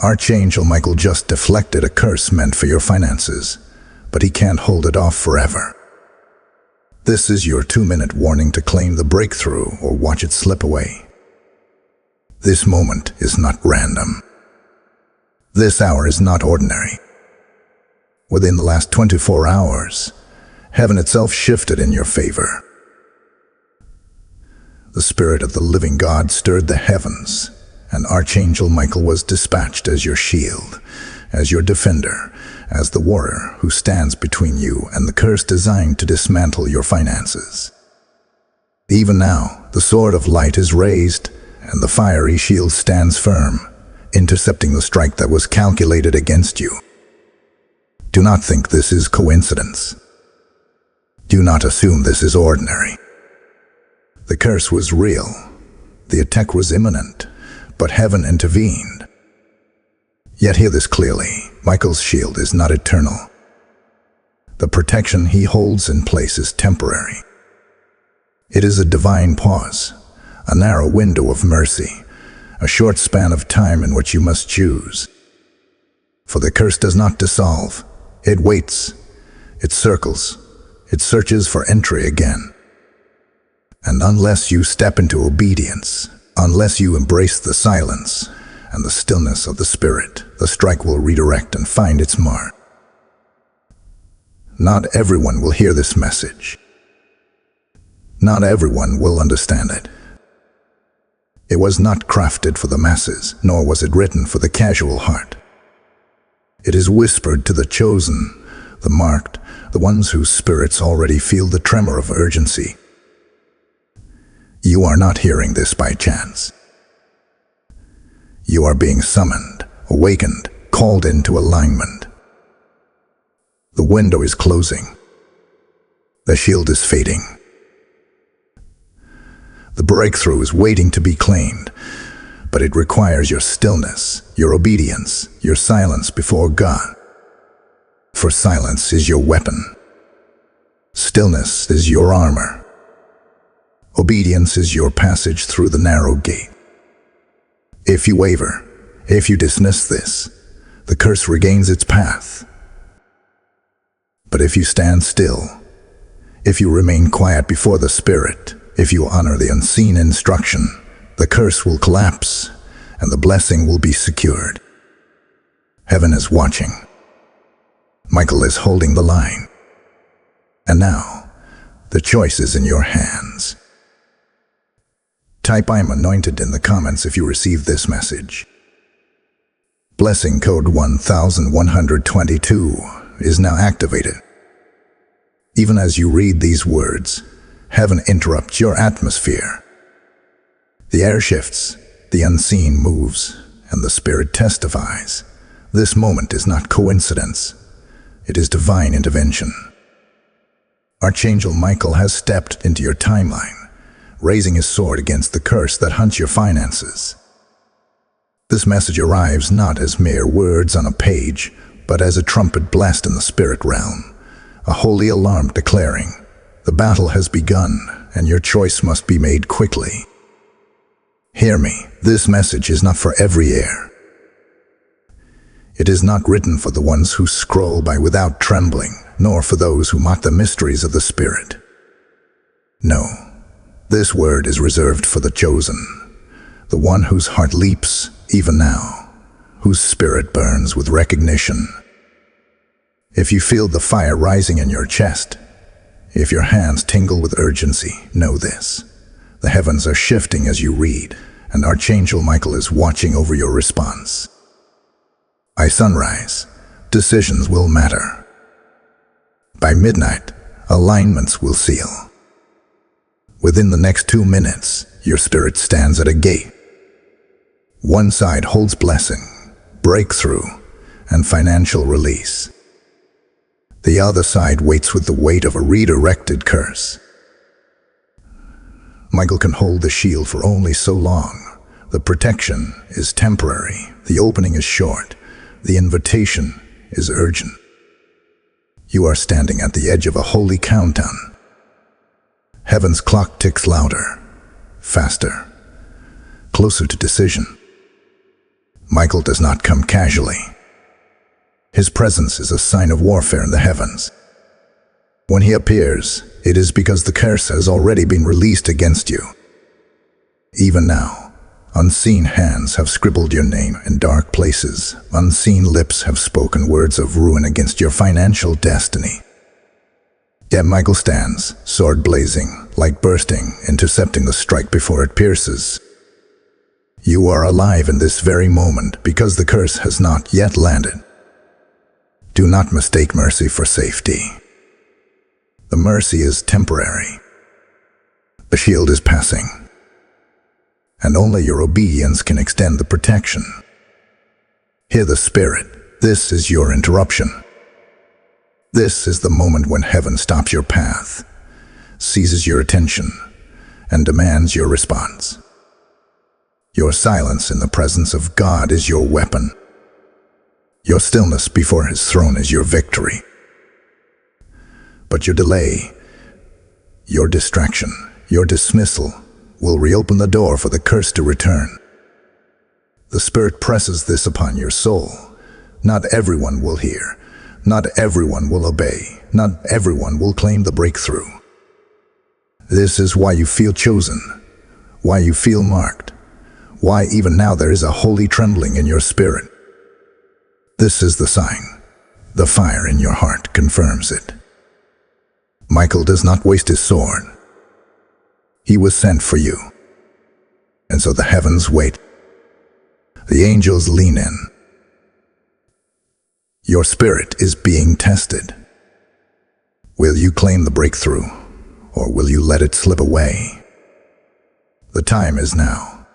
Archangel Michael just deflected a curse meant for your finances, but he can't hold it off forever. This is your 2-minute warning to claim the breakthrough or watch it slip away. This moment is not random. This hour is not ordinary. Within the last 24 hours, heaven itself shifted in your favor. The Spirit of the living God stirred the heavens, and Archangel Michael was dispatched as your shield, as your defender, as the warrior who stands between you and the curse designed to dismantle your finances. Even now, the sword of light is raised, and the fiery shield stands firm, intercepting the strike that was calculated against you. Do not think this is coincidence. Do not assume this is ordinary. The curse was real. The attack was imminent, but heaven intervened. Yet hear this clearly, Michael's shield is not eternal. The protection he holds in place is temporary. It is a divine pause, a narrow window of mercy, a short span of time in which you must choose. For the curse does not dissolve. It waits, it circles, it searches for entry again. And unless you step into obedience, unless you embrace the silence and the stillness of the Spirit, the strike will redirect and find its mark. Not everyone will hear this message. Not everyone will understand it. It was not crafted for the masses, nor was it written for the casual heart. It is whispered to the chosen, the marked, the ones whose spirits already feel the tremor of urgency. You are not hearing this by chance. You are being summoned, awakened, called into alignment. The window is closing. The shield is fading. The breakthrough is waiting to be claimed, but it requires your stillness, your obedience, your silence before God. For silence is your weapon. Stillness is your armor. Obedience is your passage through the narrow gate. If you waver, if you dismiss this, the curse regains its path. But if you stand still, if you remain quiet before the Spirit, if you honor the unseen instruction, the curse will collapse and the blessing will be secured. Heaven is watching. Michael is holding the line. And now, the choice is in your hands. Type "I'm anointed" in the comments if you receive this message. Blessing code 1122 is now activated. Even as you read these words, heaven interrupts your atmosphere. The air shifts, the unseen moves, and the Spirit testifies. This moment is not coincidence. It is divine intervention. Archangel Michael has stepped into your timeline, raising his sword against the curse that hunts your finances. This message arrives not as mere words on a page, but as a trumpet blast in the spirit realm, a holy alarm declaring, the battle has begun and your choice must be made quickly. Hear me, this message is not for every ear. It is not written for the ones who scroll by without trembling, nor for those who mock the mysteries of the Spirit. No. This word is reserved for the chosen, the one whose heart leaps even now, whose spirit burns with recognition. If you feel the fire rising in your chest, if your hands tingle with urgency, know this. The heavens are shifting as you read, and Archangel Michael is watching over your response. By sunrise, decisions will matter. By midnight, alignments will seal. Within the next 2 minutes, your spirit stands at a gate. One side holds blessing, breakthrough, and financial release. The other side waits with the weight of a redirected curse. Michael can hold the shield for only so long. The protection is temporary, the opening is short, the invitation is urgent. You are standing at the edge of a holy countdown. Heaven's clock ticks louder, faster, closer to decision. Michael does not come casually. His presence is a sign of warfare in the heavens. When he appears, it is because the curse has already been released against you. Even now, unseen hands have scribbled your name in dark places. Unseen lips have spoken words of ruin against your financial destiny. Yet Michael stands, sword blazing, light bursting, intercepting the strike before it pierces. You are alive in this very moment because the curse has not yet landed. Do not mistake mercy for safety. The mercy is temporary. The shield is passing. And only your obedience can extend the protection. Hear the Spirit. This is your interruption. This is the moment when heaven stops your path, seizes your attention, and demands your response. Your silence in the presence of God is your weapon. Your stillness before His throne is your victory. But your delay, your distraction, your dismissal will reopen the door for the curse to return. The Spirit presses this upon your soul. Not everyone will hear. Not everyone will obey. Not everyone will claim the breakthrough. This is why you feel chosen, why you feel marked, why even now there is a holy trembling in your spirit. This is the sign. The fire in your heart confirms it. Michael does not waste his sword. He was sent for you. And so the heavens wait. The angels lean in. Your spirit is being tested. Will you claim the breakthrough, or will you let it slip away? The time is now.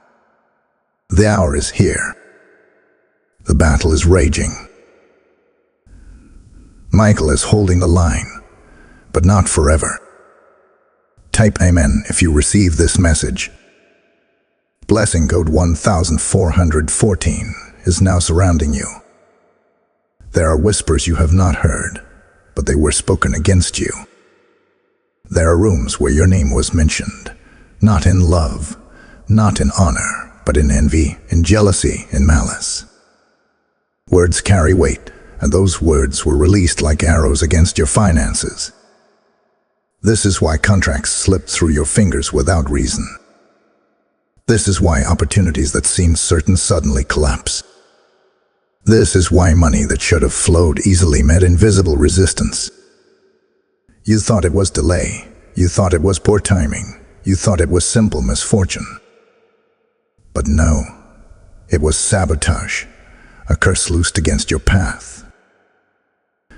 The hour is here. The battle is raging. Michael is holding the line, but not forever. Type Amen if you receive this message. Blessing code 1414 is now surrounding you. There are whispers you have not heard, but they were spoken against you. There are rooms where your name was mentioned, not in love, not in honor, but in envy, in jealousy, in malice. Words carry weight, and those words were released like arrows against your finances. This is why contracts slip through your fingers without reason. This is why opportunities that seemed certain suddenly collapse. This is why money that should have flowed easily met invisible resistance. You thought it was delay. You thought it was poor timing. You thought it was simple misfortune. But no, it was sabotage, a curse loosed against your path.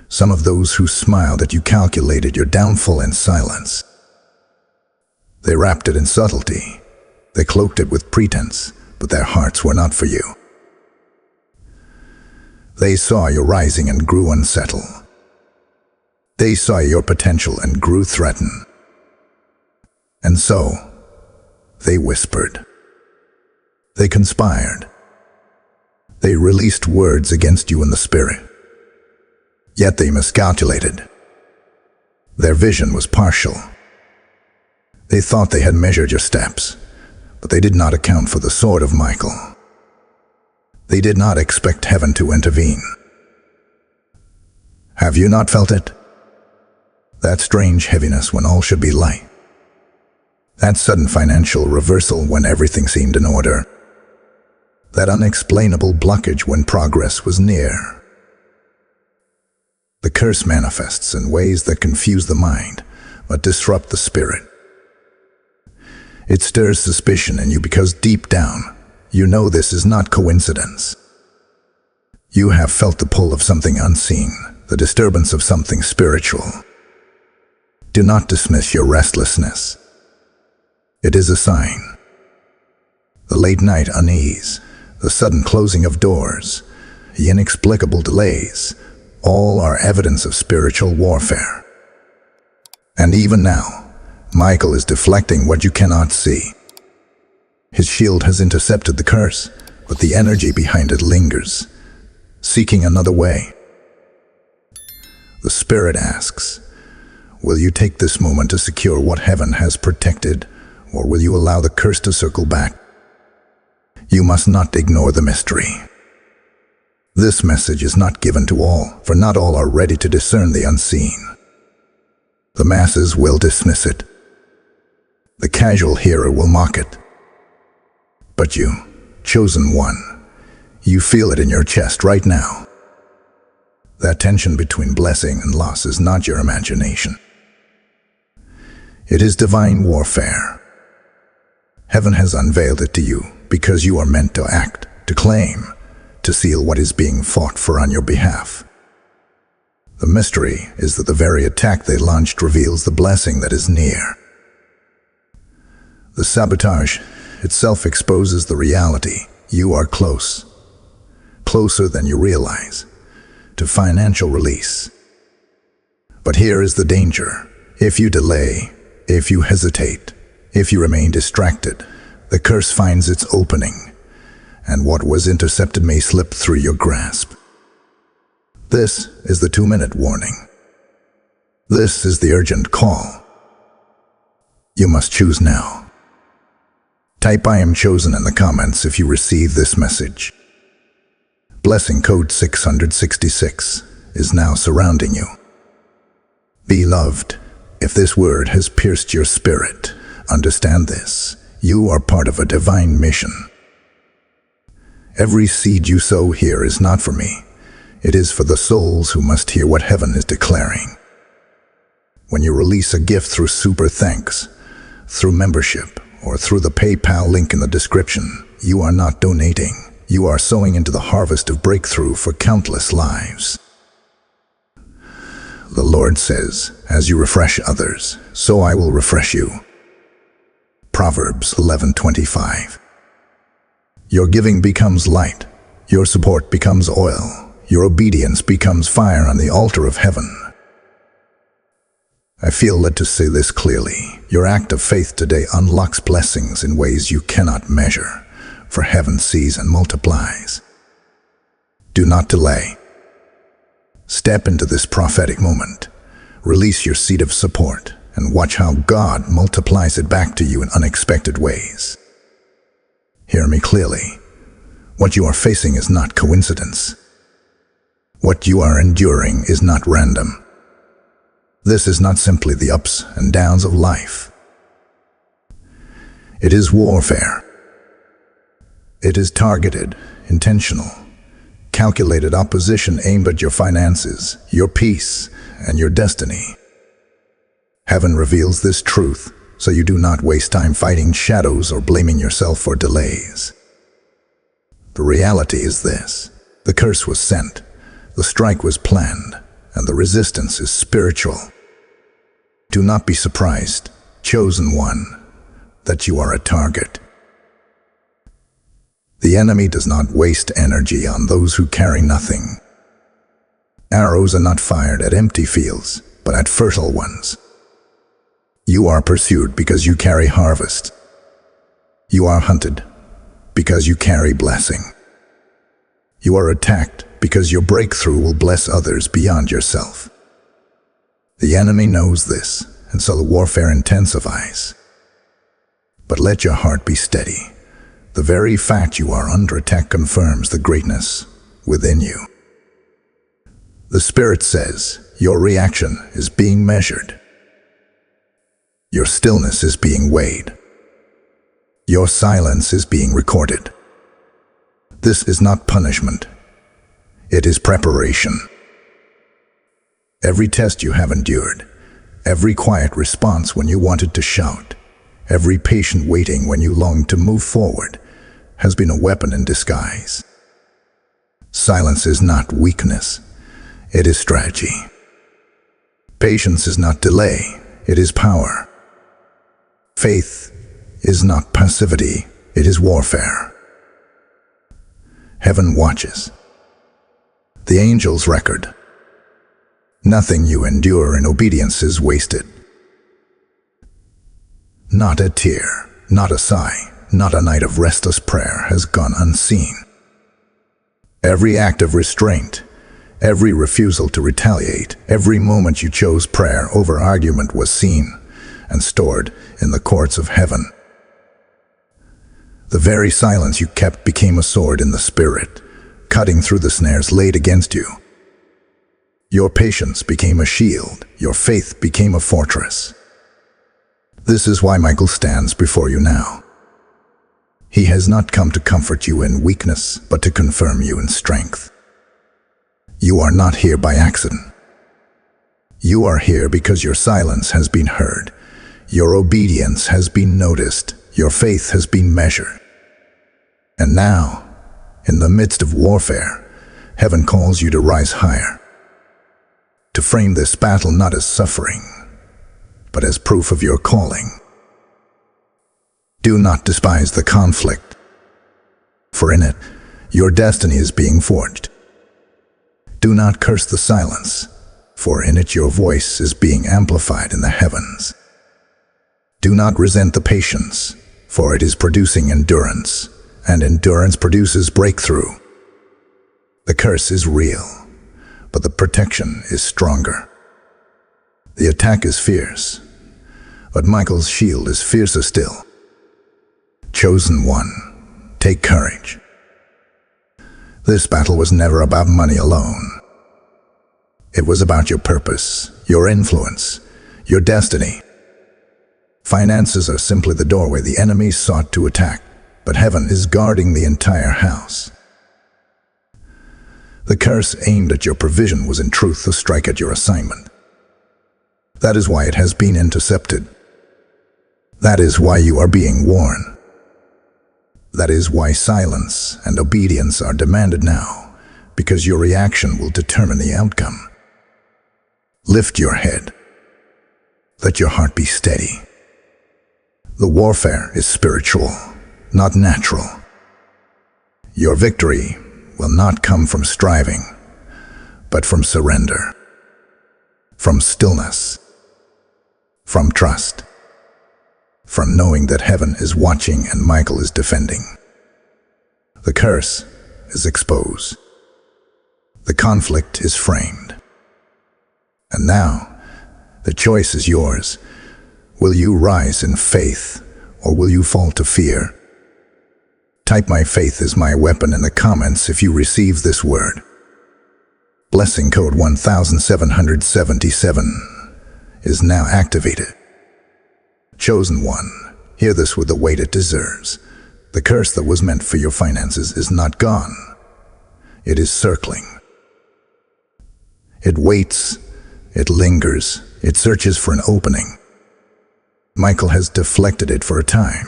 Some of those who smiled at you calculated your downfall in silence. They wrapped it in subtlety. They cloaked it with pretense, but their hearts were not for you. They saw your rising and grew unsettled. They saw your potential and grew threatened. And so, they whispered. They conspired. They released words against you in the spirit. Yet they miscalculated. Their vision was partial. They thought they had measured your steps, but they did not account for the sword of Michael. They did not expect heaven to intervene. Have you not felt it? That strange heaviness when all should be light. That sudden financial reversal when everything seemed in order. That unexplainable blockage when progress was near. The curse manifests in ways that confuse the mind, but disrupt the spirit. It stirs suspicion in you because deep down, you know this is not coincidence. You have felt the pull of something unseen, the disturbance of something spiritual. Do not dismiss your restlessness. It is a sign. The late night unease, the sudden closing of doors, the inexplicable delays, all are evidence of spiritual warfare. And even now, Michael is deflecting what you cannot see. His shield has intercepted the curse, but the energy behind it lingers, seeking another way. The Spirit asks, will you take this moment to secure what heaven has protected, or will you allow the curse to circle back? You must not ignore the mystery. This message is not given to all, for not all are ready to discern the unseen. The masses will dismiss it. The casual hearer will mock it. But you, chosen one, you feel it in your chest right now. That tension between blessing and loss is not your imagination. It is divine warfare. Heaven has unveiled it to you because you are meant to act, to claim, to seal what is being fought for on your behalf. The mystery is that the very attack they launched reveals the blessing that is near. The sabotage itself exposes the reality. You are close, closer than you realize, to financial release. But here is the danger. If you delay, if you hesitate, if you remain distracted, the curse finds its opening, and what was intercepted may slip through your grasp. This is the 2-minute warning. This is the urgent call. You must choose now. Type "I am chosen" in the comments if you receive this message. Blessing code 666 is now surrounding you. Beloved, if this word has pierced your spirit, understand this: you are part of a divine mission. Every seed you sow here is not for me. It is for the souls who must hear what heaven is declaring. When you release a gift through Super Thanks, through membership, or through the PayPal link in the description, you are not donating. You are sowing into the harvest of breakthrough for countless lives. The Lord says, "As you refresh others, so I will refresh you." Proverbs 11:25. Your giving becomes light. Your support becomes oil. Your obedience becomes fire on the altar of heaven. I feel led to say this clearly. Your act of faith today unlocks blessings in ways you cannot measure, for heaven sees and multiplies. Do not delay. Step into this prophetic moment. Release your seed of support and watch how God multiplies it back to you in unexpected ways. Hear me clearly. What you are facing is not coincidence. What you are enduring is not random. This is not simply the ups and downs of life. It is warfare. It is targeted, intentional, calculated opposition aimed at your finances, your peace, and your destiny. Heaven reveals this truth, so you do not waste time fighting shadows or blaming yourself for delays. The reality is this: the curse was sent, the strike was planned, and the resistance is spiritual. Do not be surprised, chosen one, that you are a target. The enemy does not waste energy on those who carry nothing. Arrows are not fired at empty fields, but at fertile ones. You are pursued because you carry harvest. You are hunted because you carry blessing. You are attacked because your breakthrough will bless others beyond yourself. The enemy knows this, and so the warfare intensifies. But let your heart be steady. The very fact you are under attack confirms the greatness within you. The Spirit says your reaction is being measured. Your stillness is being weighed. Your silence is being recorded. This is not punishment. It is preparation. Every test you have endured, every quiet response when you wanted to shout, every patient waiting when you longed to move forward, has been a weapon in disguise. Silence is not weakness. It is strategy. Patience is not delay. It is power. Faith is not passivity. It is warfare. Heaven watches. The angels record. Nothing you endure in obedience is wasted. Not a tear, not a sigh, not a night of restless prayer has gone unseen. Every act of restraint, every refusal to retaliate, every moment you chose prayer over argument was seen and stored in the courts of heaven. The very silence you kept became a sword in the Spirit, cutting through the snares laid against you. Your patience became a shield, your faith became a fortress. This is why Michael stands before you now. He has not come to comfort you in weakness, but to confirm you in strength. You are not here by accident. You are here because your silence has been heard, your obedience has been noticed, your faith has been measured. And now, in the midst of warfare, heaven calls you to rise higher, to frame this battle not as suffering, but as proof of your calling. Do not despise the conflict, for in it, your destiny is being forged. Do not curse the silence, for in it your voice is being amplified in the heavens. Do not resent the patience, for it is producing endurance, and endurance produces breakthrough. The curse is real, but the protection is stronger. The attack is fierce, but Michael's shield is fiercer still. Chosen one, take courage. This battle was never about money alone. It was about your purpose, your influence, your destiny. Finances are simply the doorway the enemy sought to attack, but heaven is guarding the entire house. The curse aimed at your provision was in truth a strike at your assignment. That is why it has been intercepted. That is why you are being warned. That is why silence and obedience are demanded now, because your reaction will determine the outcome. Lift your head. Let your heart be steady. The warfare is spiritual, not natural. Your victory will not come from striving, but from surrender, from stillness, from trust, from knowing that heaven is watching and Michael is defending. The curse is exposed. The conflict is framed. And now, the choice is yours. Will you rise in faith, or will you fall to fear? Type "My faith is my weapon" in the comments if you receive this word. Blessing code 1777 is now activated. Chosen one, hear this with the weight it deserves. The curse that was meant for your finances is not gone. It is circling. It waits, it lingers, it searches for an opening. Michael has deflected it for a time,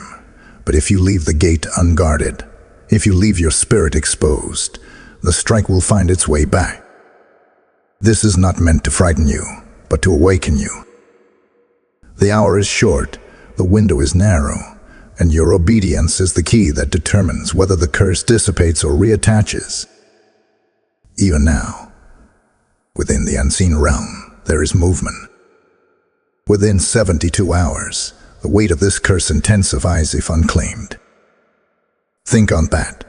but if you leave the gate unguarded, if you leave your spirit exposed, the strike will find its way back. This is not meant to frighten you, but to awaken you. The hour is short, the window is narrow, and your obedience is the key that determines whether the curse dissipates or reattaches. Even now, within the unseen realm, there is movement. Within 72 hours, the weight of this curse intensifies if unclaimed. Think on that.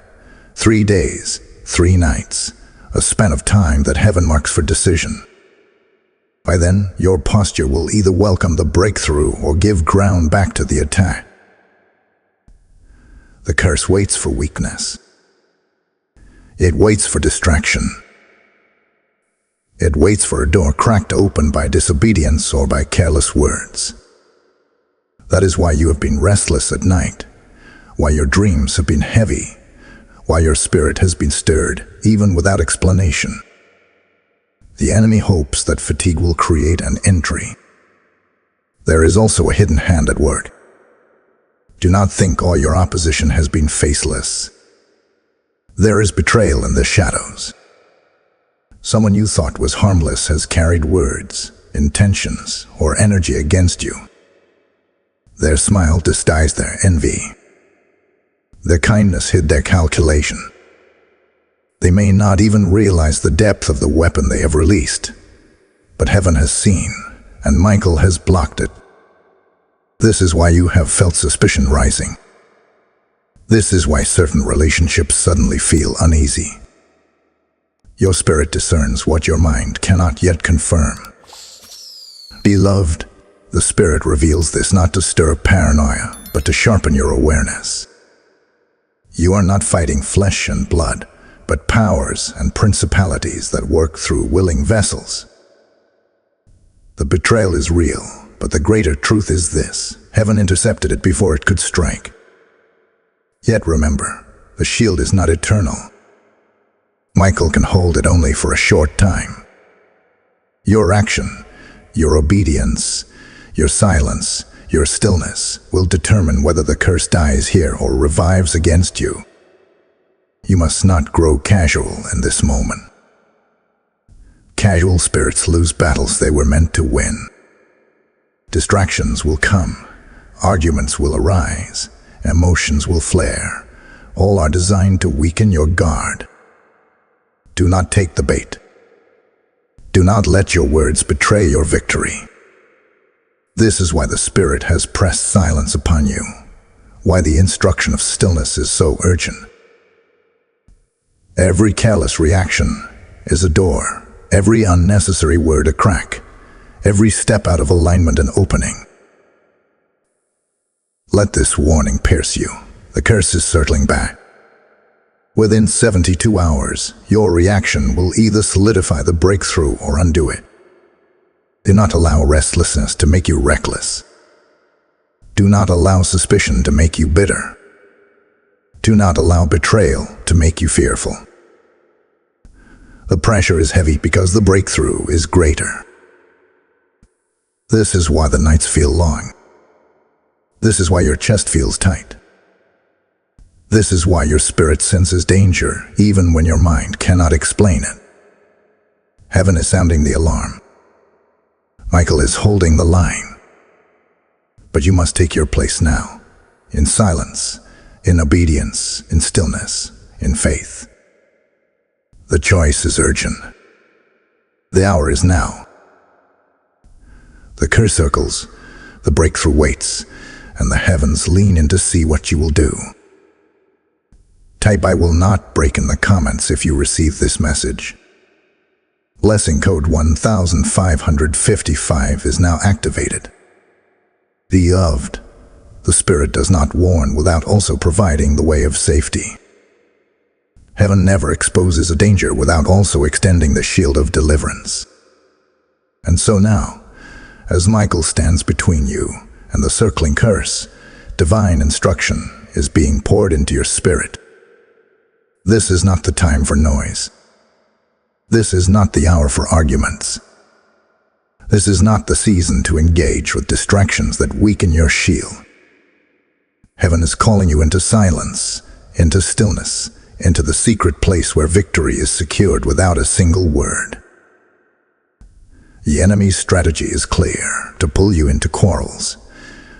3 days, 3 nights, a span of time that heaven marks for decision. By then, your posture will either welcome the breakthrough or give ground back to the attack. The curse waits for weakness. It waits for distraction. It waits for a door cracked open by disobedience or by careless words. That is why you have been restless at night, why your dreams have been heavy, why your spirit has been stirred, even without explanation. The enemy hopes that fatigue will create an entry. There is also a hidden hand at work. Do not think all your opposition has been faceless. There is betrayal in the shadows. Someone you thought was harmless has carried words, intentions, or energy against you. Their smile disguised their envy. Their kindness hid their calculation. They may not even realize the depth of the weapon they have released, but heaven has seen, and Michael has blocked it. This is why you have felt suspicion rising. This is why certain relationships suddenly feel uneasy. Your spirit discerns what your mind cannot yet confirm. Beloved, the Spirit reveals this not to stir paranoia, but to sharpen your awareness. You are not fighting flesh and blood, but powers and principalities that work through willing vessels. The betrayal is real, but the greater truth is this: heaven intercepted it before it could strike. Yet remember, the shield is not eternal. Michael can hold it only for a short time. Your action, your obedience, your silence, your stillness will determine whether the curse dies here or revives against you. You must not grow casual in this moment. Casual spirits lose battles they were meant to win. Distractions will come, arguments will arise, emotions will flare. All are designed to weaken your guard. Do not take the bait. Do not let your words betray your victory. This is why the Spirit has pressed silence upon you, why the instruction of stillness is so urgent. Every careless reaction is a door, every unnecessary word a crack, every step out of alignment an opening. Let this warning pierce you. The curse is circling back. Within 72 hours, your reaction will either solidify the breakthrough or undo it. Do not allow restlessness to make you reckless. Do not allow suspicion to make you bitter. Do not allow betrayal to make you fearful. The pressure is heavy because the breakthrough is greater. This is why the nights feel long. This is why your chest feels tight. This is why your spirit senses danger, even when your mind cannot explain it. Heaven is sounding the alarm. Michael is holding the line. But you must take your place now, in silence, in obedience, in stillness, in faith. The choice is urgent. The hour is now. The curse circles, the breakthrough waits, and the heavens lean in to see what you will do. Type "I will not" break in the comments if you receive this message. Blessing code 1555 is now activated. Beloved, the Spirit does not warn without also providing the way of safety. Heaven never exposes a danger without also extending the shield of deliverance. And so now, as Michael stands between you and the circling curse, divine instruction is being poured into your spirit. This is not the time for noise. This is not the hour for arguments. This is not the season to engage with distractions that weaken your shield. Heaven is calling you into silence, into stillness, into the secret place where victory is secured without a single word. The enemy's strategy is clear: to pull you into quarrels,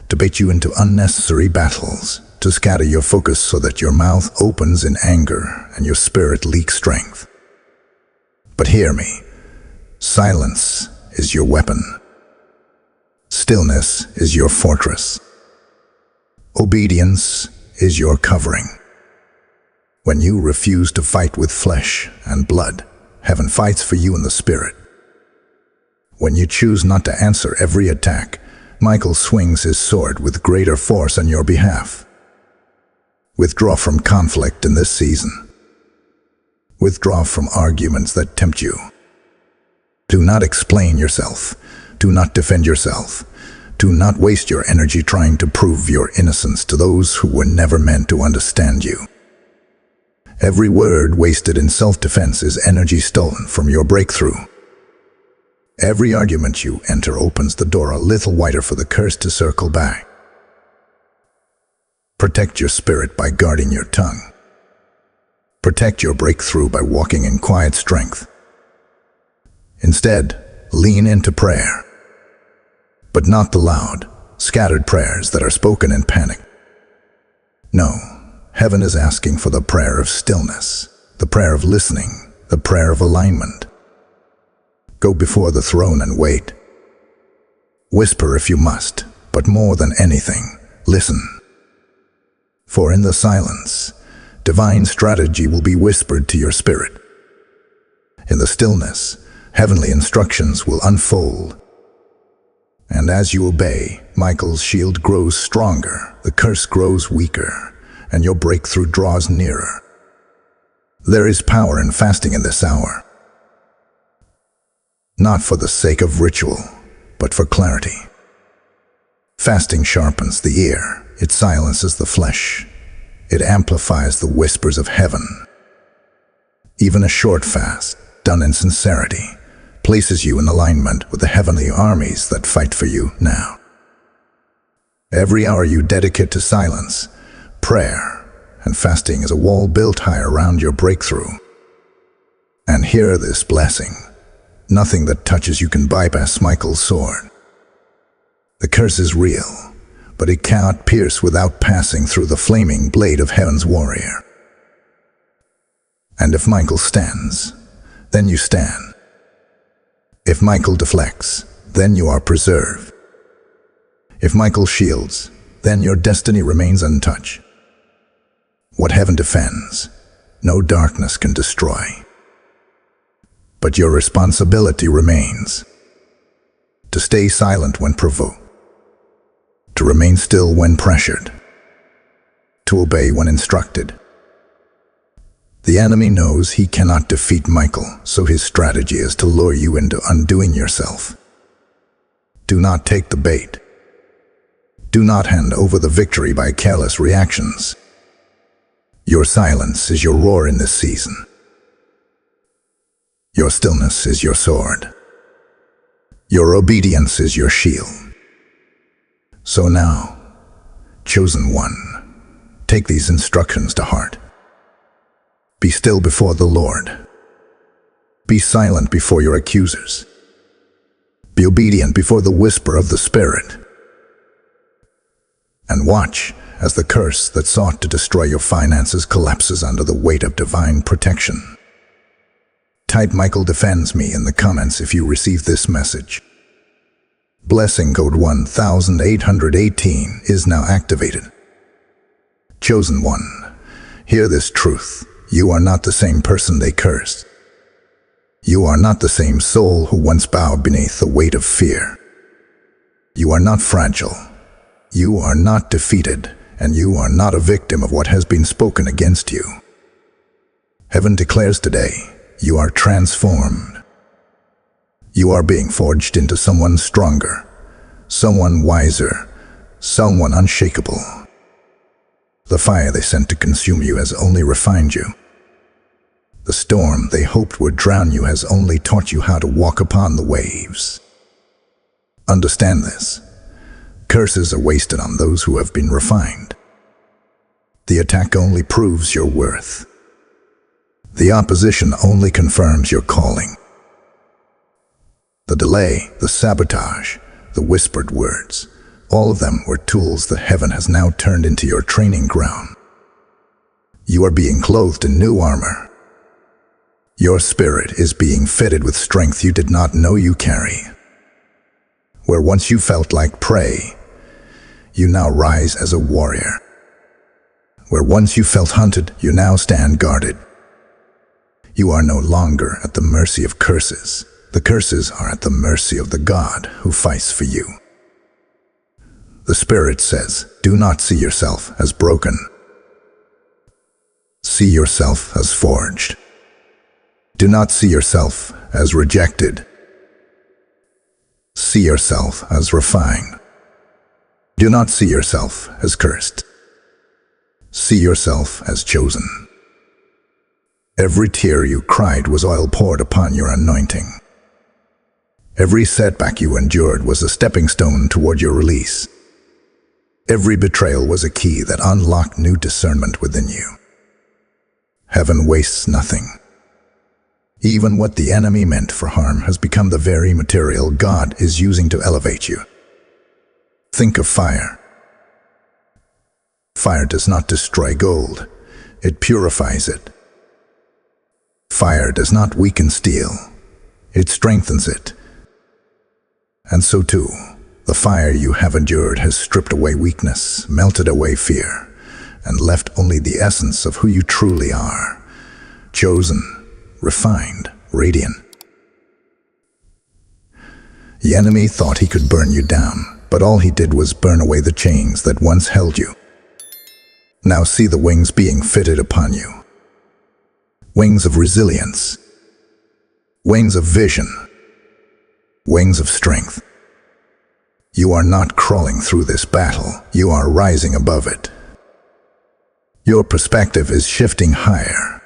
to bait you into unnecessary battles, to scatter your focus so that your mouth opens in anger and your spirit leaks strength. But hear me, silence is your weapon. Stillness is your fortress. Obedience is your covering. When you refuse to fight with flesh and blood, heaven fights for you in the spirit. When you choose not to answer every attack, Michael swings his sword with greater force on your behalf. Withdraw from conflict in this season. Withdraw from arguments that tempt you. Do not explain yourself. Do not defend yourself. Do not waste your energy trying to prove your innocence to those who were never meant to understand you. Every word wasted in self-defense is energy stolen from your breakthrough. Every argument you enter opens the door a little wider for the curse to circle back. Protect your spirit by guarding your tongue. Protect your breakthrough by walking in quiet strength. Instead, lean into prayer. But not the loud, scattered prayers that are spoken in panic. No, heaven is asking for the prayer of stillness, the prayer of listening, the prayer of alignment. Go before the throne and wait. Whisper if you must, but more than anything, listen. For in the silence, divine strategy will be whispered to your spirit. In the stillness, heavenly instructions will unfold. And as you obey, Michael's shield grows stronger, the curse grows weaker, and your breakthrough draws nearer. There is power in fasting in this hour. Not for the sake of ritual, but for clarity. Fasting sharpens the ear. It silences the flesh. It amplifies the whispers of heaven. Even a short fast, done in sincerity, places you in alignment with the heavenly armies that fight for you now. Every hour you dedicate to silence, prayer, and fasting is a wall built high around your breakthrough. And hear this blessing. Nothing that touches you can bypass Michael's sword. The curse is real, but it cannot pierce without passing through the flaming blade of heaven's warrior. And if Michael stands, then you stand. If Michael deflects, then you are preserved. If Michael shields, then your destiny remains untouched. What heaven defends, no darkness can destroy. But your responsibility remains. To stay silent when provoked. To remain still when pressured. To obey when instructed. The enemy knows he cannot defeat Michael, so his strategy is to lure you into undoing yourself. Do not take the bait. Do not hand over the victory by careless reactions. Your silence is your roar in this season. Your stillness is your sword. Your obedience is your shield. So now, chosen one, take these instructions to heart. Be still before the Lord. Be silent before your accusers. Be obedient before the whisper of the Spirit. And watch as the curse that sought to destroy your finances collapses under the weight of divine protection. Type Michael defends me in the comments if you receive this message. Blessing code 1818 is now activated. Chosen one, hear this truth. You are not the same person they cursed. You are not the same soul who once bowed beneath the weight of fear. You are not fragile. You are not defeated, and you are not a victim of what has been spoken against you. Heaven declares today, you are transformed. You are being forged into someone stronger, someone wiser, someone unshakable. The fire they sent to consume you has only refined you. The storm they hoped would drown you has only taught you how to walk upon the waves. Understand this. Curses are wasted on those who have been refined. The attack only proves your worth. The opposition only confirms your calling. The delay, the sabotage, the whispered words, all of them were tools that heaven has now turned into your training ground. You are being clothed in new armor. Your spirit is being fitted with strength you did not know you carry. Where once you felt like prey, you now rise as a warrior. Where once you felt hunted, you now stand guarded. You are no longer at the mercy of curses. The curses are at the mercy of the God who fights for you. The Spirit says, do not see yourself as broken. See yourself as forged. Do not see yourself as rejected. See yourself as refined. Do not see yourself as cursed. See yourself as chosen. Every tear you cried was oil poured upon your anointing. Every setback you endured was a stepping stone toward your release. Every betrayal was a key that unlocked new discernment within you. Heaven wastes nothing. Even what the enemy meant for harm has become the very material God is using to elevate you. Think of fire. Fire does not destroy gold, it purifies it. Fire does not weaken steel, it strengthens it. And so too, the fire you have endured has stripped away weakness, melted away fear, and left only the essence of who you truly are. Chosen, refined, radiant. The enemy thought he could burn you down, but all he did was burn away the chains that once held you. Now see the wings being fitted upon you. wings of resilience, wings of vision, wings of strength. You are not crawling through this battle, you are rising above it. Your perspective is shifting higher.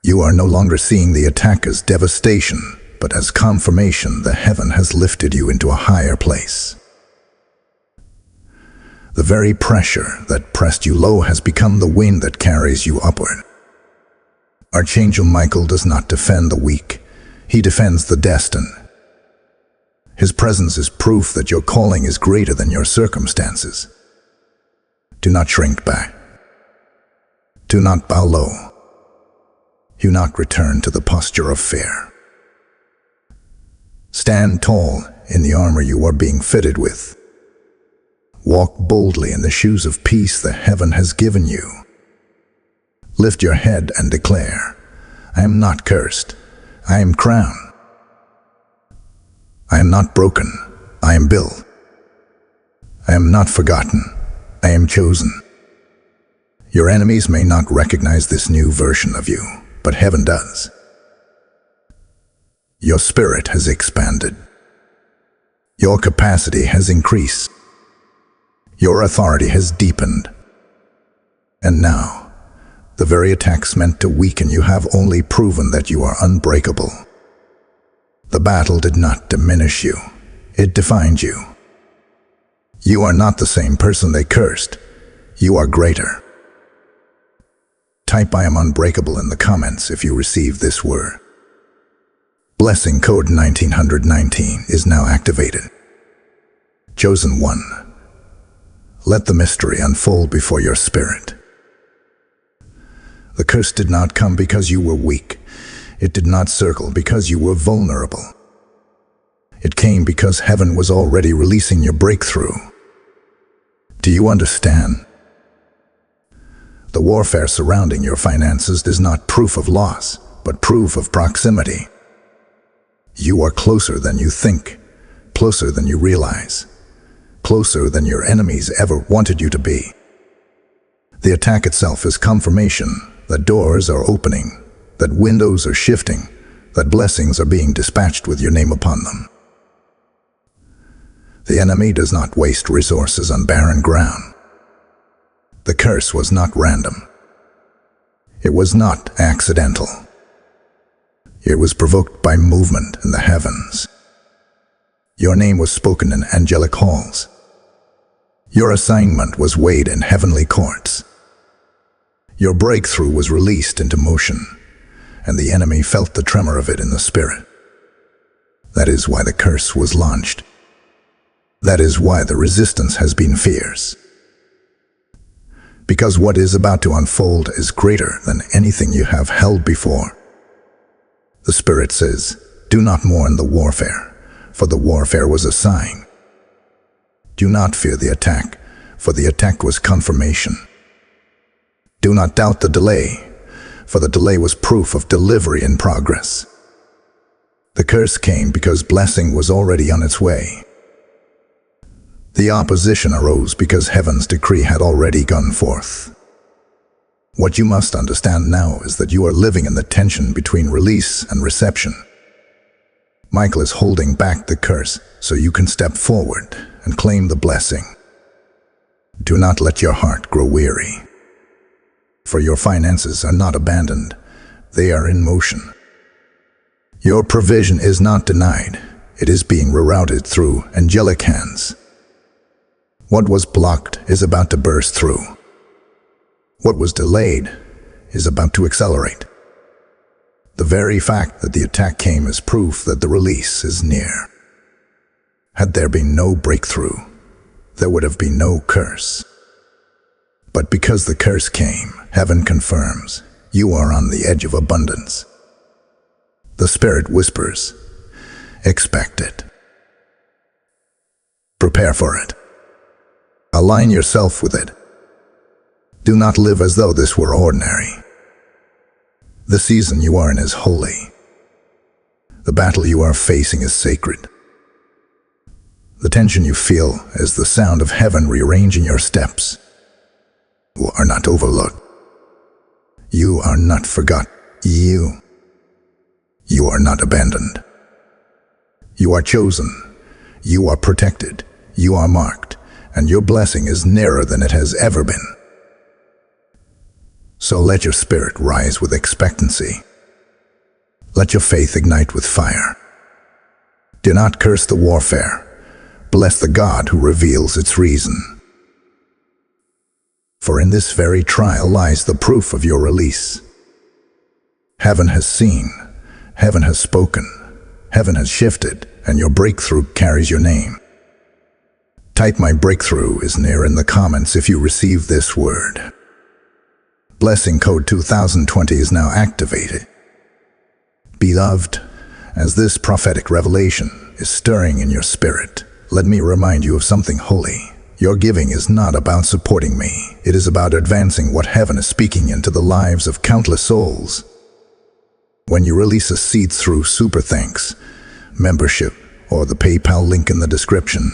You are no longer seeing the attack as devastation, but as confirmation that heaven has lifted you into a higher place. The very pressure that pressed you low has become the wind that carries you upward. Archangel Michael does not defend the weak, he defends the destined. His presence is proof that your calling is greater than your circumstances. Do not shrink back. Do not bow low. Do not return to the posture of fear. Stand tall in the armor you are being fitted with. Walk boldly in the shoes of peace that heaven has given you. Lift your head and declare, I am not cursed, I am crowned. I am not broken, I am built. I am not forgotten, I am chosen. Your enemies may not recognize this new version of you, but heaven does. Your spirit has expanded. Your capacity has increased. Your authority has deepened. And now, the very attacks meant to weaken you have only proven that you are unbreakable. The battle did not diminish you, it defined you. You are not the same person they cursed, you are greater. Type I am unbreakable in the comments if you receive this word. Blessing code 1919 is now activated. Chosen one. Let the mystery unfold before your spirit. The curse did not come because you were weak. It did not circle because you were vulnerable. It came because heaven was already releasing your breakthrough. Do you understand? The warfare surrounding your finances is not proof of loss, but proof of proximity. You are closer than you think, closer than you realize, closer than your enemies ever wanted you to be. The attack itself is confirmation that doors are opening, that windows are shifting, that blessings are being dispatched with your name upon them. The enemy does not waste resources on barren ground. The curse was not random. It was not accidental. It was provoked by movement in the heavens. Your name was spoken in angelic halls. Your assignment was weighed in heavenly courts. Your breakthrough was released into motion, and the enemy felt the tremor of it in the spirit. That is why the curse was launched. That is why the resistance has been fierce. Because what is about to unfold is greater than anything you have held before. The Spirit says, do not mourn the warfare, for the warfare was a sign. Do not fear the attack, for the attack was confirmation. Do not doubt the delay, for the delay was proof of delivery in progress. The curse came because blessing was already on its way. The opposition arose because heaven's decree had already gone forth. What you must understand now is that you are living in the tension between release and reception. Michael is holding back the curse so you can step forward and claim the blessing. Do not let your heart grow weary, for your finances are not abandoned, they are in motion. Your provision is not denied, it is being rerouted through angelic hands. What was blocked is about to burst through. What was delayed is about to accelerate. The very fact that the attack came is proof that the release is near. Had there been no breakthrough, there would have been no curse. But because the curse came, heaven confirms, you are on the edge of abundance. The Spirit whispers, expect it. Prepare for it. Align yourself with it. Do not live as though this were ordinary. The season you are in is holy. The battle you are facing is sacred. The tension you feel is the sound of heaven rearranging your steps. You are not overlooked. You are not forgotten. You are not abandoned. You are chosen. You are protected. You are marked. And your blessing is nearer than it has ever been. So let your spirit rise with expectancy. Let your faith ignite with fire. Do not curse the warfare. Bless the God who reveals its reason. For in this very trial lies the proof of your release. Heaven has seen, heaven has spoken, heaven has shifted, and your breakthrough carries your name. Type "My breakthrough is near" in the comments if you receive this word. Blessing code 2020 is now activated. Beloved, as this prophetic revelation is stirring in your spirit, let me remind you of something holy. Your giving is not about supporting me. It is about advancing what heaven is speaking into the lives of countless souls. When you release a seed through Super Thanks, membership, or the PayPal link in the description,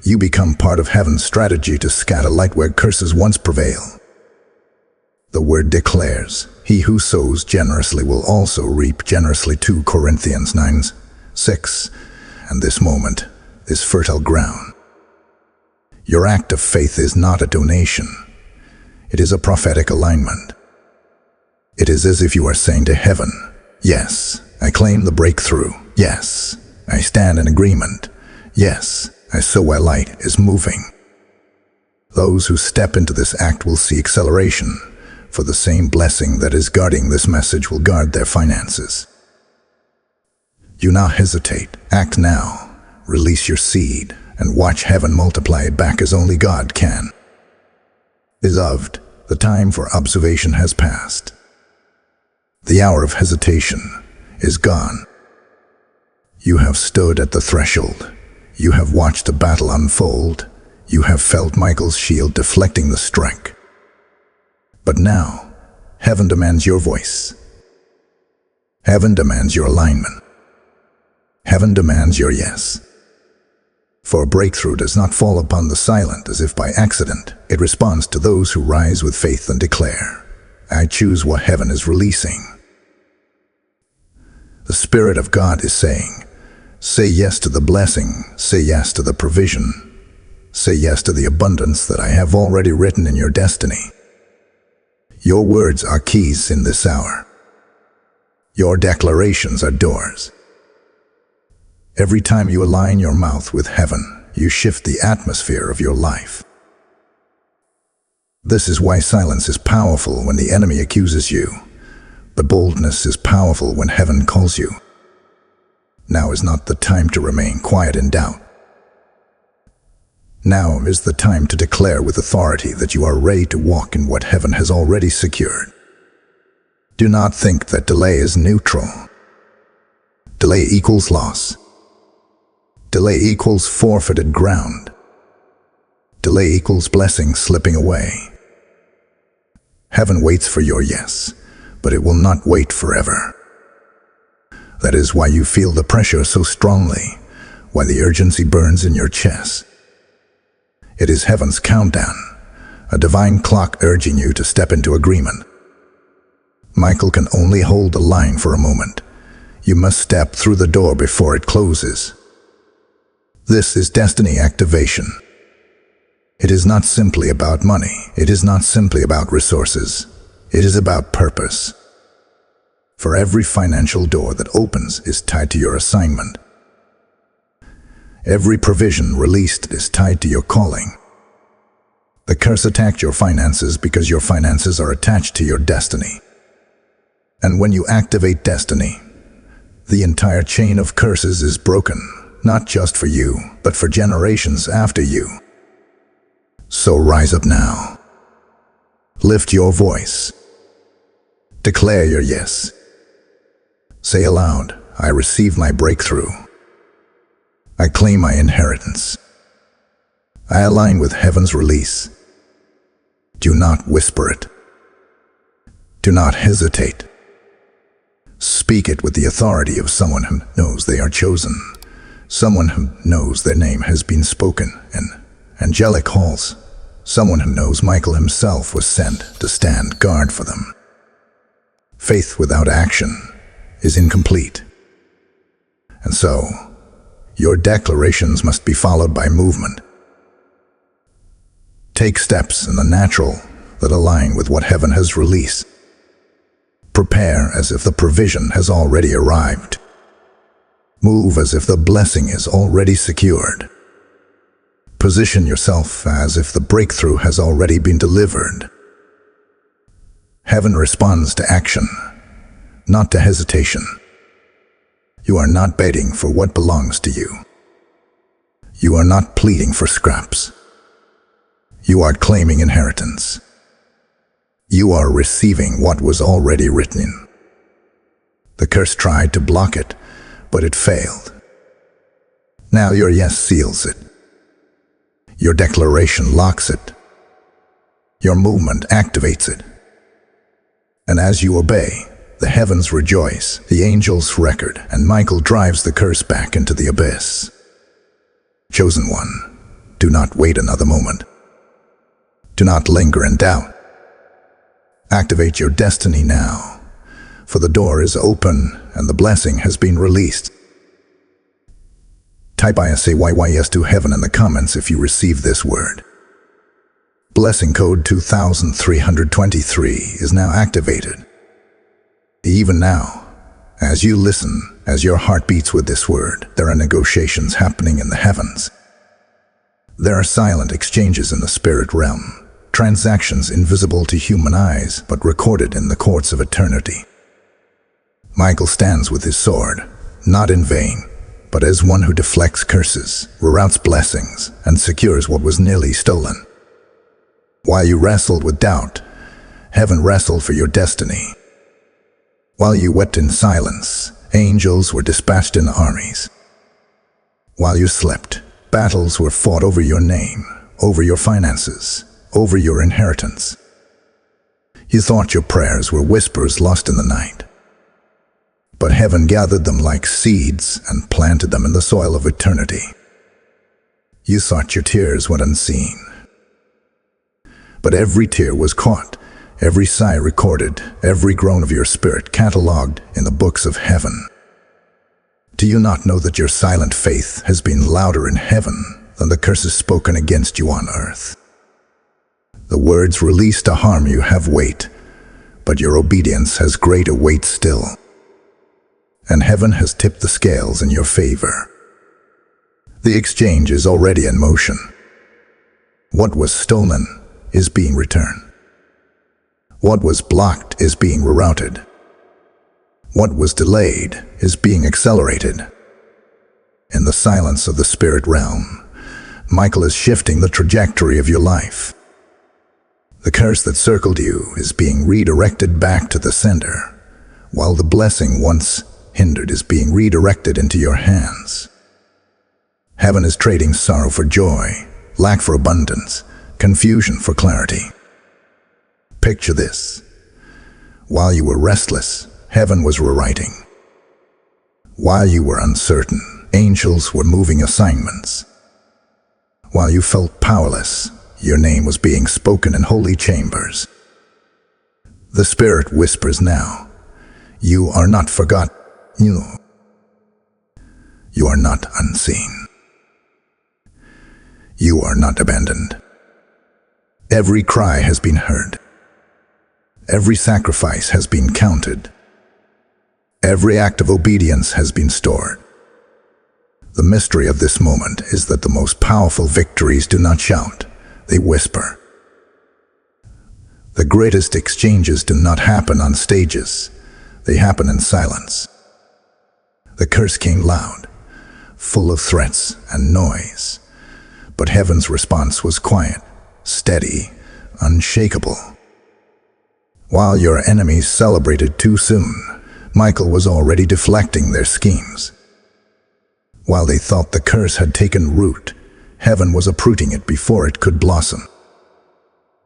you become part of heaven's strategy to scatter light where curses once prevail. The word declares, "He who sows generously will also reap generously." 2 Corinthians 9:6. And this moment is fertile ground. Your act of faith is not a donation. It is a prophetic alignment. It is as if you are saying to heaven, "Yes, I claim the breakthrough. Yes, I stand in agreement. Yes, I sow where light is moving." Those who step into this act will see acceleration, for the same blessing that is guarding this message will guard their finances. Do not hesitate. Act now. Release your seed and watch heaven multiply it back as only God can. Beloved, the time for observation has passed. The hour of hesitation is gone. You have stood at the threshold. You have watched the battle unfold. You have felt Michael's shield deflecting the strike. But now, heaven demands your voice. Heaven demands your alignment. Heaven demands your yes. For a breakthrough does not fall upon the silent as if by accident. It responds to those who rise with faith and declare, "I choose what heaven is releasing." The Spirit of God is saying, say yes to the blessing, say yes to the provision, say yes to the abundance that I have already written in your destiny. Your words are keys in this hour. Your declarations are doors. Every time you align your mouth with heaven, you shift the atmosphere of your life. This is why silence is powerful when the enemy accuses you, but boldness is powerful when heaven calls you. Now is not the time to remain quiet in doubt. Now is the time to declare with authority that you are ready to walk in what heaven has already secured. Do not think that delay is neutral. Delay equals loss. Delay equals forfeited ground. Delay equals blessing slipping away. Heaven waits for your yes, but it will not wait forever. That is why you feel the pressure so strongly, why the urgency burns in your chest. It is heaven's countdown, a divine clock urging you to step into agreement. Michael can only hold the line for a moment. You must step through the door before it closes. This is destiny activation. It is not simply about money. It is not simply about resources. It is about purpose. For every financial door that opens is tied to your assignment. Every provision released is tied to your calling. The curse attacked your finances because your finances are attached to your destiny. And when you activate destiny, the entire chain of curses is broken, not just for you, but for generations after you. So rise up now. Lift your voice. Declare your yes. Say aloud, I receive my breakthrough. I claim my inheritance. I align with heaven's release. Do not whisper it. Do not hesitate. Speak it with the authority of someone who knows they are chosen, someone who knows their name has been spoken in angelic halls, someone who knows Michael himself was sent to stand guard for them. Faith without action is incomplete. And so, your declarations must be followed by movement. Take steps in the natural that align with what heaven has released. Prepare as if the provision has already arrived. Move as if the blessing is already secured. Position yourself as if the breakthrough has already been delivered. Heaven responds to action, not to hesitation. You are not begging for what belongs to you. You are not pleading for scraps. You are claiming inheritance. You are receiving what was already written. The curse tried to block it, but it failed. Now your yes seals it. Your declaration locks it. Your movement activates it. And as you obey, the heavens rejoice, the angels record, and Michael drives the curse back into the abyss. Chosen one, do not wait another moment. Do not linger in doubt. Activate your destiny now, for the door is open and the blessing has been released. Type ISAYYS to heaven in the comments if you receive this word. Blessing code 2323 is now activated. Even now, as you listen, as your heart beats with this word, there are negotiations happening in the heavens. There are silent exchanges in the spirit realm, transactions invisible to human eyes but recorded in the courts of eternity. Michael stands with his sword, not in vain, but as one who deflects curses, reroutes blessings, and secures what was nearly stolen. While you wrestled with doubt, heaven wrestled for your destiny. While you wept in silence, angels were dispatched in armies. While you slept, battles were fought over your name, over your finances, over your inheritance. You thought your prayers were whispers lost in the night. But heaven gathered them like seeds and planted them in the soil of eternity. You thought your tears went unseen. But every tear was caught, every sigh recorded, every groan of your spirit catalogued in the books of heaven. Do you not know that your silent faith has been louder in heaven than the curses spoken against you on earth? The words released to harm you have weight, but your obedience has greater weight still. And heaven has tipped the scales in your favor. The exchange is already in motion. What was stolen is being returned. What was blocked is being rerouted. What was delayed is being accelerated. In the silence of the spirit realm, Michael is shifting the trajectory of your life. The curse that circled you is being redirected back to the sender, while the blessing once hindered is being redirected into your hands. Heaven is trading sorrow for joy, lack for abundance, confusion for clarity. Picture this. While you were restless, heaven was rewriting. While you were uncertain, angels were moving assignments. While you felt powerless, your name was being spoken in holy chambers. The Spirit whispers now, you are not forgotten. You are not unseen. You are not abandoned. Every cry has been heard. Every sacrifice has been counted. Every act of obedience has been stored. The mystery of this moment is that the most powerful victories do not shout, they whisper. The greatest exchanges do not happen on stages, they happen in silence. The curse came loud, full of threats and noise, but heaven's response was quiet, steady, unshakable. While your enemies celebrated too soon, Michael was already deflecting their schemes. While they thought the curse had taken root, heaven was uprooting it before it could blossom.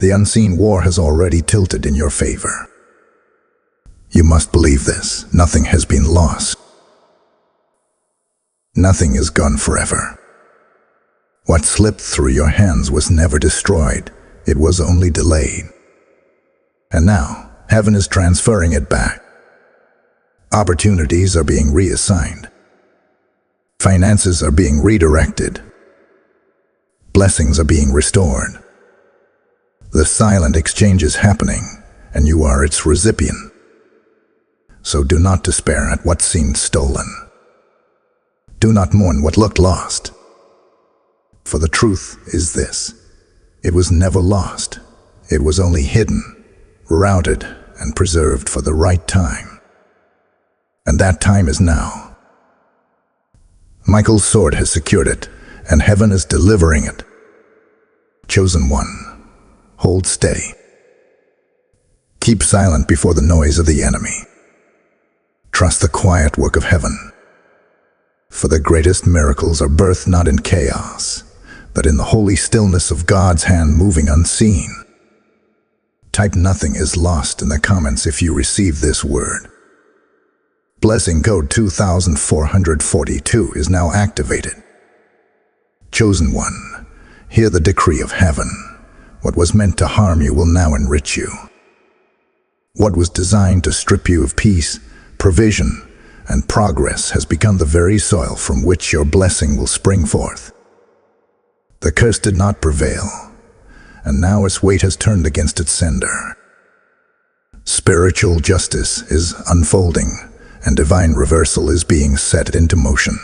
The unseen war has already tilted in your favor. You must believe this. Nothing has been lost. Nothing is gone forever. What slipped through your hands was never destroyed. It was only delayed. And now, heaven is transferring it back. Opportunities are being reassigned. Finances are being redirected. Blessings are being restored. The silent exchange is happening, and you are its recipient. So do not despair at what seemed stolen. Do not mourn what looked lost. For the truth is this: it was never lost. It was only hidden, routed, and preserved for the right time. And that time is now. Michael's sword has secured it, and heaven is delivering it. Chosen one, hold steady. Keep silent before the noise of the enemy. Trust the quiet work of heaven. For the greatest miracles are birthed not in chaos, but in the holy stillness of God's hand moving unseen. Type "nothing is lost" in the comments if you receive this word. Blessing code 2442 is now activated. Chosen one, hear the decree of heaven. What was meant to harm you will now enrich you. What was designed to strip you of peace, provision, and progress has become the very soil from which your blessing will spring forth. The curse did not prevail, and now its weight has turned against its sender. Spiritual justice is unfolding, and divine reversal is being set into motion.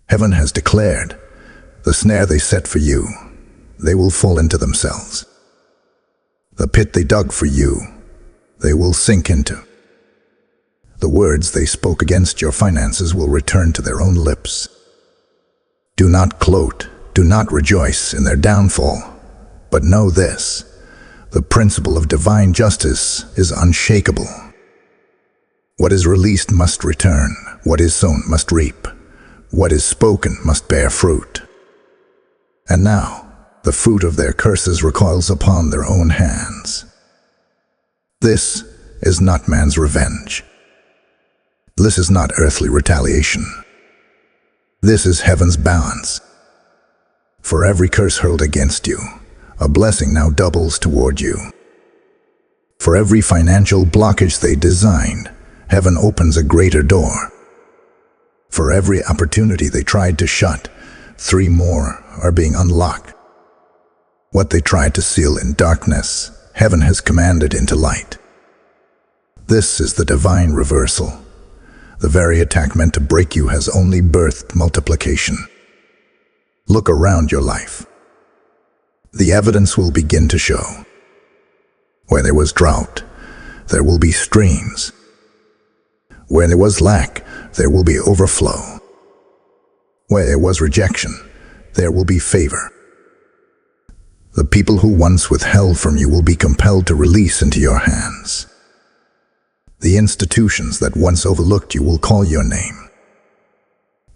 Heaven has declared, the snare they set for you, they will fall into themselves. The pit they dug for you, they will sink into. The words they spoke against your finances will return to their own lips. Do not gloat, do not rejoice in their downfall, but know this: the principle of divine justice is unshakable. What is released must return, what is sown must reap, what is spoken must bear fruit. And now, the fruit of their curses recoils upon their own hands. This is not man's revenge. This is not earthly retaliation. This is heaven's balance. For every curse hurled against you, a blessing now doubles toward you. For every financial blockage they designed, heaven opens a greater door. For every opportunity they tried to shut, 3 more are being unlocked. What they tried to seal in darkness, heaven has commanded into light. This is the divine reversal. The very attack meant to break you has only birthed multiplication. Look around your life. The evidence will begin to show. Where there was drought, there will be streams. Where there was lack, there will be overflow. Where there was rejection, there will be favor. The people who once withheld from you will be compelled to release into your hands. The institutions that once overlooked you will call your name.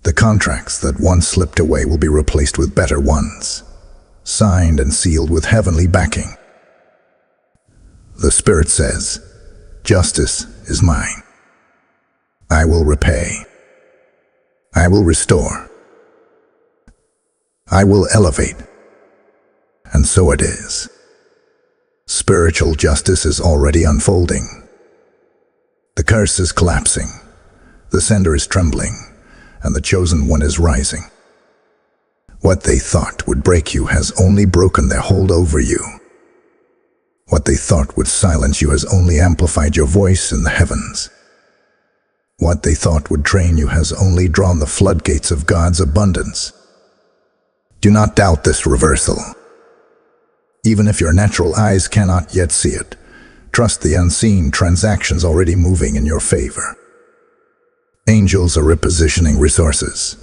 The contracts that once slipped away will be replaced with better ones, signed and sealed with heavenly backing. The Spirit says, "Justice is mine. I will repay. I will restore. I will elevate." And so it is. Spiritual justice is already unfolding. The curse is collapsing, the sender is trembling, and the chosen one is rising. What they thought would break you has only broken their hold over you. What they thought would silence you has only amplified your voice in the heavens. What they thought would drain you has only drawn the floodgates of God's abundance. Do not doubt this reversal. Even if your natural eyes cannot yet see it, trust the unseen transactions already moving in your favor. Angels are repositioning resources.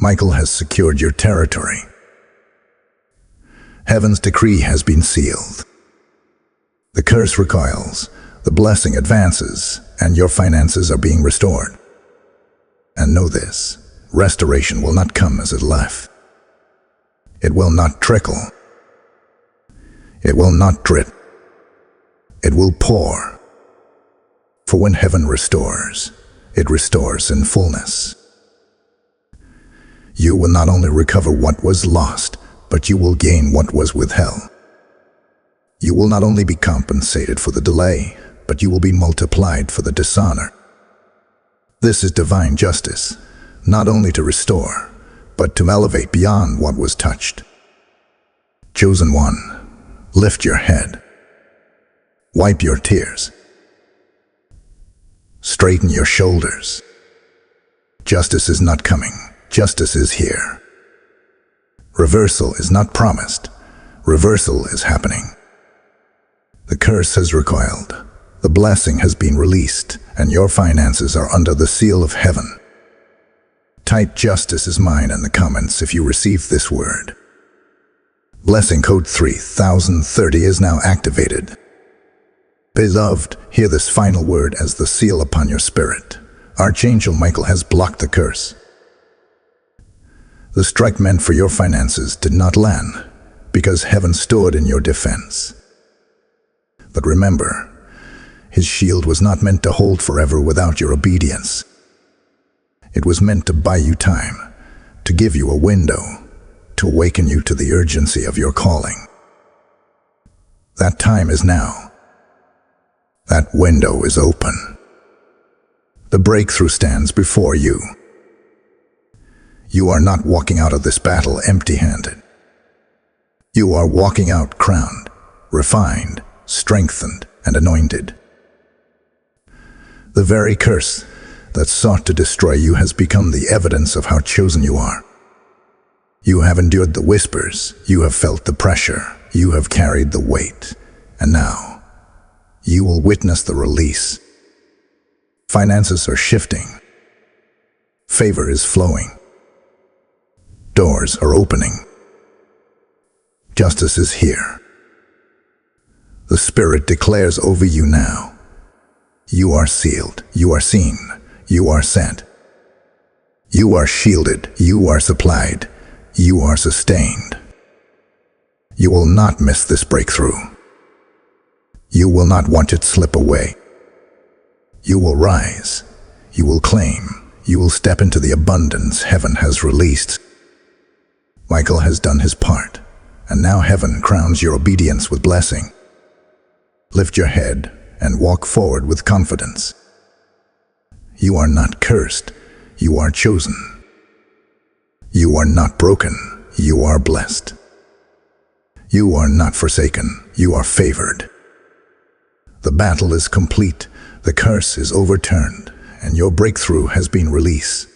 Michael has secured your territory. Heaven's decree has been sealed. The curse recoils, the blessing advances, and your finances are being restored. And know this: restoration will not come as it left. It will not trickle. It will not drip. It will pour. For when heaven restores, it restores in fullness. You will not only recover what was lost, but you will gain what was withheld. You will not only be compensated for the delay, but you will be multiplied for the dishonor. This is divine justice, not only to restore, but to elevate beyond what was touched. Chosen one, lift your head. Wipe your tears. Straighten your shoulders. Justice is not coming. Justice is here. Reversal is not promised. Reversal is happening. The curse has recoiled. The blessing has been released, and your finances are under the seal of heaven. Type "Justice is mine" in the comments if you receive this word. Blessing code 3030 is now activated. Beloved, hear this final word as the seal upon your spirit. Archangel Michael has blocked the curse. The strike meant for your finances did not land, because heaven stood in your defense. But remember, his shield was not meant to hold forever without your obedience. It was meant to buy you time, to give you a window, to awaken you to the urgency of your calling. That time is now. That window is open. The breakthrough stands before you. You are not walking out of this battle empty-handed. You are walking out crowned, refined, strengthened, and anointed. The very curse that sought to destroy you has become the evidence of how chosen you are. You have endured the whispers, you have felt the pressure, you have carried the weight, and now you will witness the release. Finances are shifting. Favor is flowing. Doors are opening. Justice is here. The Spirit declares over you now. You are sealed, you are seen, you are sent. You are shielded, you are supplied, you are sustained. You will not miss this breakthrough. You will not watch it slip away. You will rise, you will claim, you will step into the abundance heaven has released. Michael has done his part, and now heaven crowns your obedience with blessing. Lift your head and walk forward with confidence. You are not cursed, you are chosen. You are not broken, you are blessed. You are not forsaken, you are favored. The battle is complete, the curse is overturned, and your breakthrough has been released.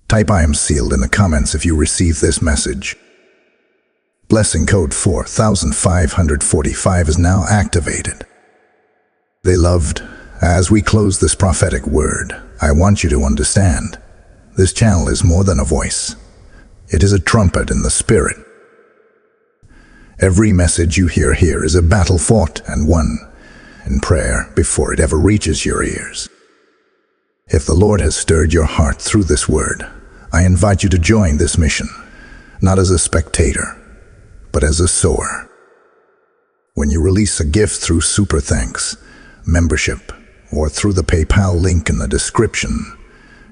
Type "I am sealed" in the comments if you receive this message. Blessing code 4545 is now activated. Beloved, as we close this prophetic word, I want you to understand, this channel is more than a voice. It is a trumpet in the spirit. Every message you hear here is a battle fought and won in prayer before it ever reaches your ears. If the Lord has stirred your heart through this word, I invite you to join this mission, not as a spectator, but as a sower. When you release a gift through Super Thanks, membership, or through the PayPal link in the description,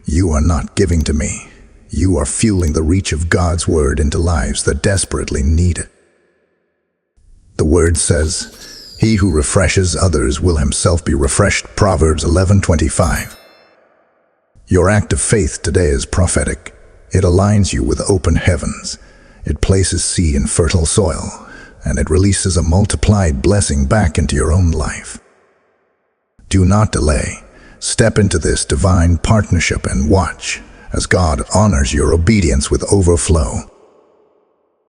you are not giving to me. You are fueling the reach of God's word into lives that desperately need it. The word says, "He who refreshes others will himself be refreshed." Proverbs 11:25. Your act of faith today is prophetic. It aligns you with open heavens. It places seed in fertile soil, and it releases a multiplied blessing back into your own life. Do not delay. Step into this divine partnership and watch as God honors your obedience with overflow.